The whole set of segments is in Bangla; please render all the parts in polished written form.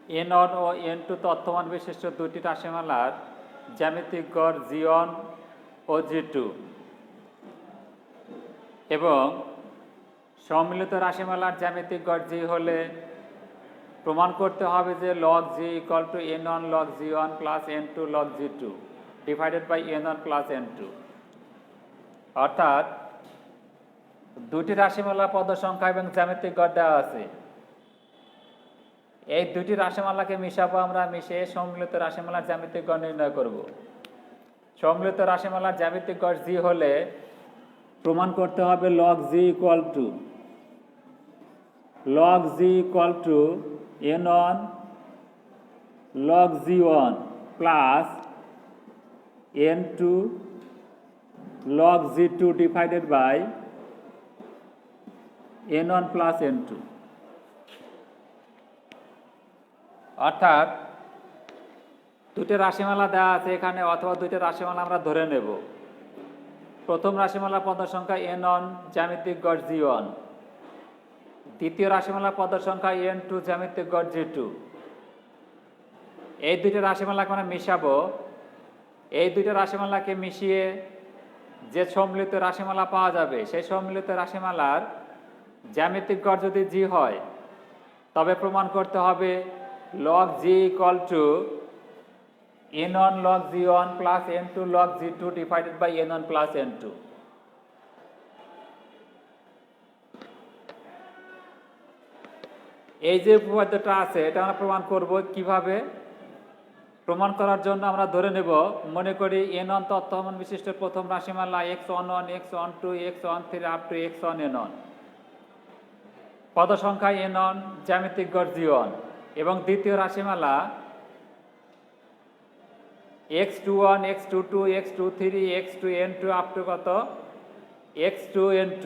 n1 ও n2 তথ্যমান বিশিষ্ট দুটি রাশিমালার জ্যামিতিক গড় g1 ও g2 এবং সম্মিলিত রাশিমালার জ্যামিতিক গড় g হলে প্রমাণ করতে হবে যে log g equal to n1 log g1 plus n2 log g2 divided by n1 plus n2। অর্থাৎ দুটি রাশিমালা পদ সংখ্যা এবং জ্যামিতিক গড় দেওয়া আছে, এই দুটি রাশিমালাকে মিশাবো আমরা, মিশিয়ে সম্মিলিত রাশিমালার জ্যামিতিক গড় নির্ণয় করব। সম্মিলিত রাশিমালার জ্যামিতিক গড় g হলে প্রমাণ করতে হবে log g equal to n1 log g1 plus n2 log g2 divided by n1 plus n2। অর্থাৎ দুটো রাশিমালা দেওয়া আছে এখানে, অথবা দুটো রাশিমালা আমরা ধরে নেব। প্রথম রাশিমালা পদ সংখ্যা n1 জ্যামিতিক গড় g1, দ্বিতীয় রাশিমালা পদ সংখ্যা n2 জ্যামিতিক গড় g2। এই দুটো রাশিমালাকে আমরা মিশাবো। এই দুটো রাশিমালাকে মিশিয়ে যে সম্মিলিত রাশিমালা পাওয়া যাবে, সেই সম্মিলিত রাশিমালার জ্যামিতিক গড় যদি g হয়, তবে প্রমাণ করতে হবে log g equal to n1 log g1 plus n2 log g2 divided by n1 plus n2। এই যে উপপাদ্যটা আছে এটা আমরা প্রমাণ করব কিভাবে। প্রমাণ করার জন্য আমরা ধরে নেব, মনে করি n1 তথ্যমান বিশিষ্ট প্রথম রাশিমালা x11 x12 x13 up to x1n1, পদ সংখ্যা n1 জ্যামিতিক গড় g1, এবং দ্বিতীয় রাশিমালা x21 x22 x23 x2n2 up to কত x2n2,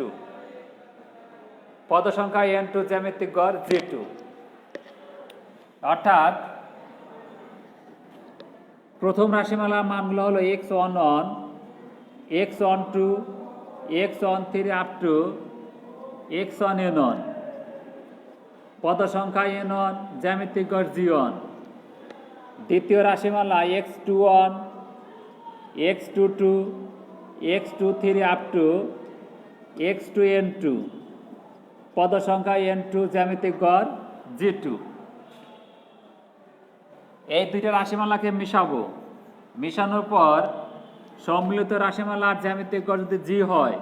পদ সংখ্যা n2 জ্যামিতিক গড় g2। অর্থাৎ প্রথম রাশিমালার মানগুলো হলো x11 x12 x13 up to x1n1, পদ সংখ্যা n1 জ্যামিতিক গড় g1। দ্বিতীয় রাশিমালা x21 x22 x23 up to x2n2, পদ সংখ্যা n2 জ্যামিতিক গড় g2। এই দুইটা রাশিমালাকে মিশাবো। মিশানোর পর সম্মিলিত রাশিমালার জ্যামিতিক গড় যদি g হয়,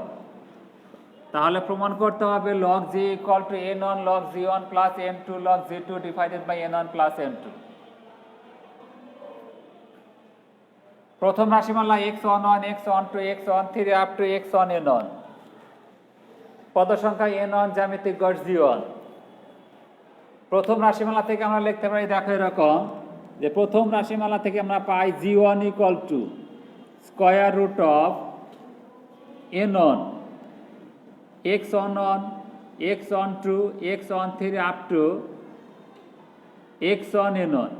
তাহলে প্রমাণ করতে হবে log g equal to n1 log g1 plus n2 log g2 divided by n1 plus n2। প্রথম রাশিমালা x11 x12 x13 up to x1n1, পদ সংখ্যা n1 জ্যামিতিক গড় g1। প্রথম রাশিমালা থেকে আমরা লিখতে পারি দেখো এরকম, যে প্রথম রাশিমালা থেকে আমরা পাই g1 equal to square root of n1 x11 x12 x13 up to x1n1,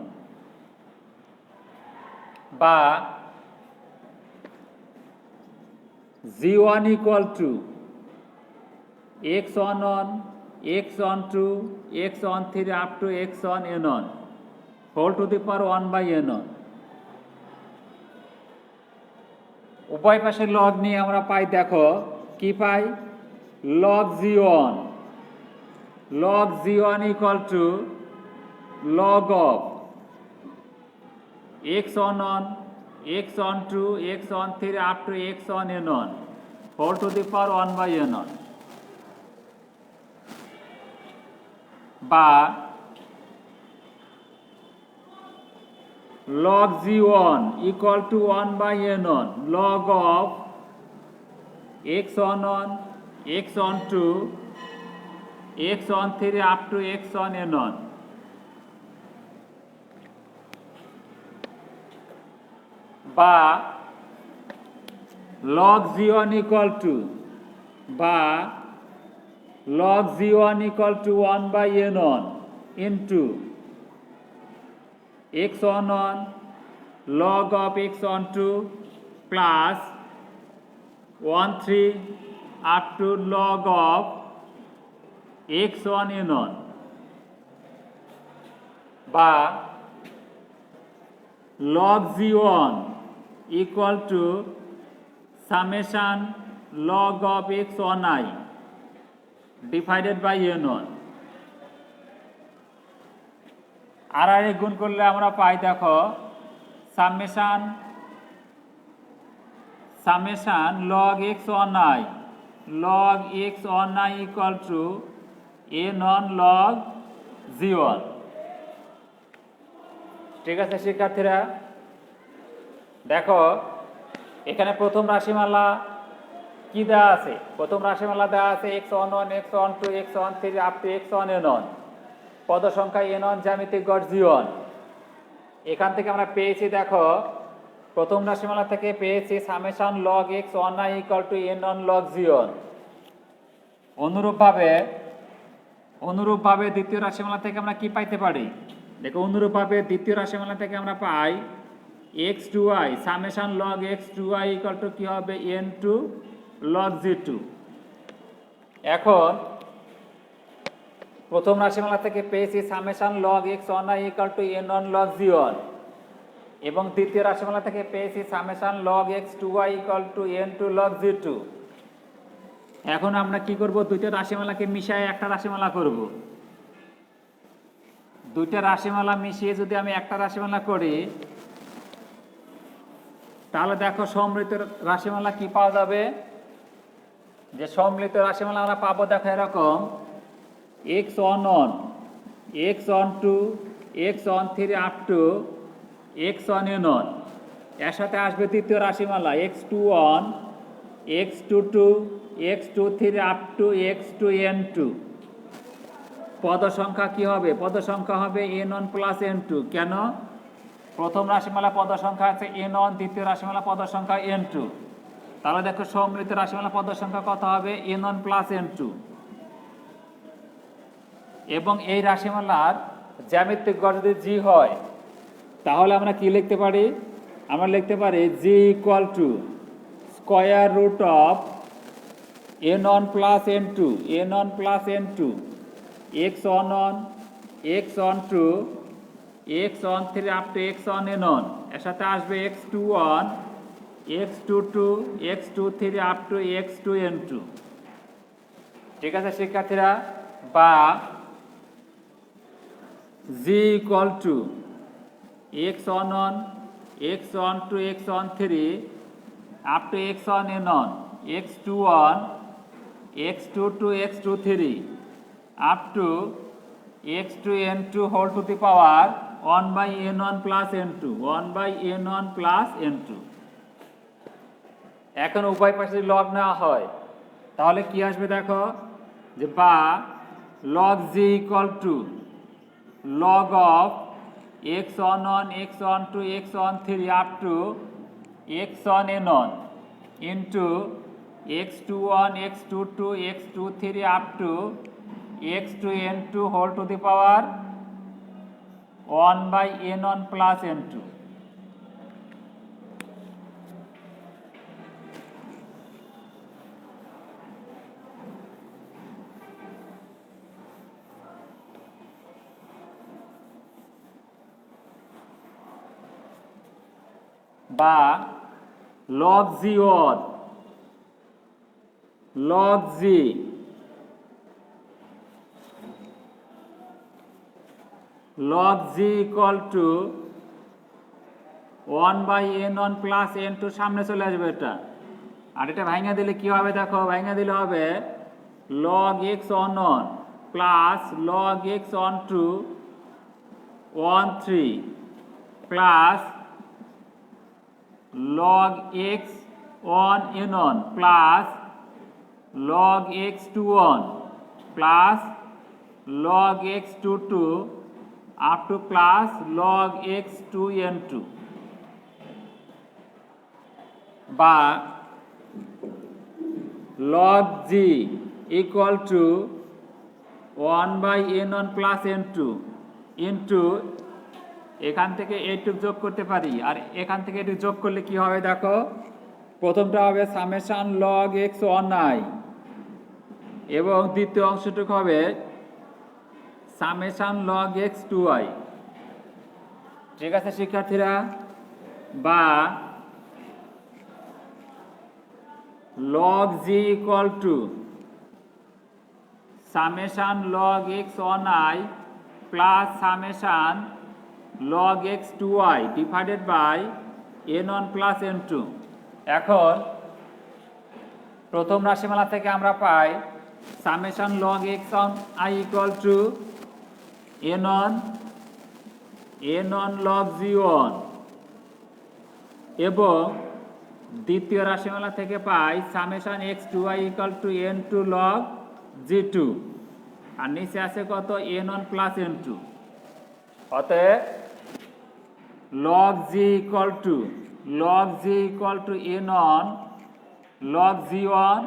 বা g1 equal to x11 x12 x13 up to x1n1 whole to the power 1 by n1। উভয় পাশে লগ নিয়ে আমরা পাই, দেখো কি পাই, log g1 equal to log of x11 x12 x13 up to x1n1 whole to the power 1 by n1, বা log g1 equal to 1 by n1 log of x11 x12 x13 up to x1n1, বা log g1 equal to log g1 equal to 1 by n1 into x11 log of x12 plus 13 up to log of x1 n1, বা log g1 equal to summation log of x1i divided by n1 আর গুণ করলে আমরা পাই দেখো summation log x1i equal to n1 log g1। ঠিক আছে শিক্ষার্থীরা, দেখো এখানে প্রথম রাশিমালা কি দেওয়া আছে? প্রথম রাশিমালা দেওয়া আছে x11 x12 x13 up to x1n1, পদ সংখ্যা n1 জ্যামিতিক গড় g1। এখান থেকে আমরা পেয়েছি দেখো প্রথম রাশিমালা থেকে পেয়েছি summation log x1i equal to n1 log g1। অনুরূপভাবে দ্বিতীয় রাশিমালা থেকে আমরা কি পাইতে পারি? দেখো অনুরূপভাবে দ্বিতীয় রাশিমালা থেকে আমরা পাই x2i summation log x2i equal to কি হবে n2 log g2। এখন প্রথম রাশিমালা থেকে পেয়েছি summation log x1i equal to n1 log g1 এবং দ্বিতীয় রাশিমালা থেকে পেয়েছি summation log x2i equal to n2 log g2। এখন আমরা কি করব? দুইটা রাশিমালাকে মিশিয়ে একটা রাশিমালা করব। দুইটা রাশিমালা মিশিয়ে যদি আমি একটা রাশিমালা করি তাহলে দেখো সম্মিলিত রাশিমালা কি পাওয়া যাবে? যে সম্মিলিত রাশিমালা আমরা পাবো দেখো এরকম x11 x12 x13 up to x1n1, এর সাথে আসবে দ্বিতীয় রাশিমালা x21 x22 x23 up to x2n2। পদ সংখ্যা কি হবে? পদ সংখ্যা হবে n1 প্লাস n2। কেন? প্রথম রাশিমালা পদ সংখ্যা আছে n1, দ্বিতীয় রাশিমালা পদ সংখ্যা n2। তাহলে দেখো সম্মিলিত রাশিমালা পদ সংখ্যা কত হবে? n1 plus n2। এবং এই রাশিমালার জ্যামিতিক গড় যদি g হয় তাহলে আমরা কি লিখতে পারি? আমরা লিখতে পারি g equal to square root of n1 plus n2 x11 x12 x13 up to x1n1, এর সাথে আসবে x21 x22 x23 up to x2n2। ঠিক আছে শিক্ষার্থীরা, বা g equal to x11 x12 x13 up to x1n1 x21 x22 x23 up to x2n2 whole to the power 1 by n1 plus n2 1 by n1 plus n2। এখন উভয় পাশে লগ নেওয়া হয় তাহলে কি আসবে দেখো যে বা log g equal to log of x11 x12 x13 up to x1n1 into x21 x22 x23 up to x2n2 whole to the power 1 by n1 plus n2। বা log g1 log g equal to 1 by n1 plus n2 সামনে চলে আসবে এটা, আর এটা ভাঙা দিলে কি হবে দেখো? ভাঙা দিলে হবে log x11 plus log x12 13 plus log x1n1 plus log x21 plus log x22 up to plus log x2n2। বা log g equal to 1 by n1 plus n2 into এখান থেকে এইটুক যোগ করতে পারি, আর এখান থেকে এটুক যোগ করলে কি হবে দেখো? প্রথমটা হবে সামেশন log x1i এবং দ্বিতীয় অংশটুকু হবে সামেশন log x2i। ঠিক আছে শিক্ষার্থীরা, বা log g equal to summation log x on I plus summation log x 2i divided by n1 plus n2। এখন প্রথম রাশিমালা থেকে আমরা পাই summation log x on I equal to n1 log g1 এবং দ্বিতীয় রাশিমালা থেকে পাই summation x two i equal to n two log G two, আর নিচে আছে কত n one plus n two. অতএব log G equal to n one log G one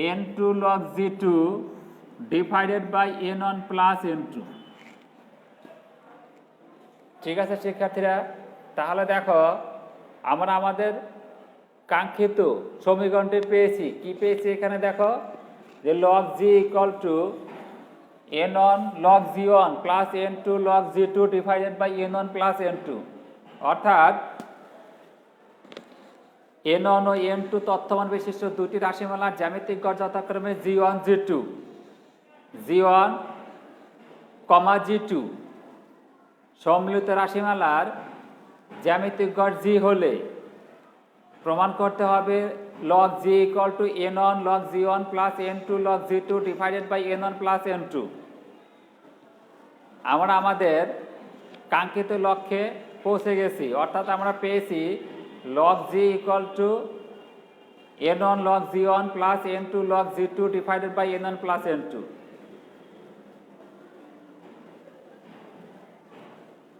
n two log G two divided by n one plus n two. ঠিক আছে শিক্ষার্থীরা, তাহলে দেখো আমরা আমাদের কাঙ্ক্ষিত সমীকরণটি পেয়েছি। কি পেয়েছি এখানে দেখো, যে log G equal to n one log G one plus n two log G two divided by n one plus n two, অর্থাৎ এন ওয়ান ও এন টু তথ্যমান বিশিষ্ট দুটি রাশিমালার জ্যামিতিক গড় যথাক্রমে G one G two, G one comma G two. সম্মিলিত রাশিমালার জ্যামিতিক গড় জি হলে প্রমাণ করতে হবে log G equal to n one log G one plus n two log G two divided by n one plus n two. আমরা আমাদের কাঙ্ক্ষিত লক্ষ্যে পৌঁছে গেছি, অর্থাৎ আমরা পেয়েছি log G equal to n one log G one plus n two log G two divided by n one plus n two.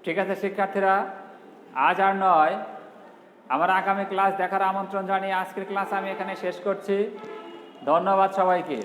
ঠিক আছে শিক্ষার্থীরা, আজ আর নয়, আমার আগামী ক্লাস দেখার আমন্ত্রণ জানিয়ে আজকের ক্লাস আমি এখানে শেষ করছি। ধন্যবাদ সবাইকে।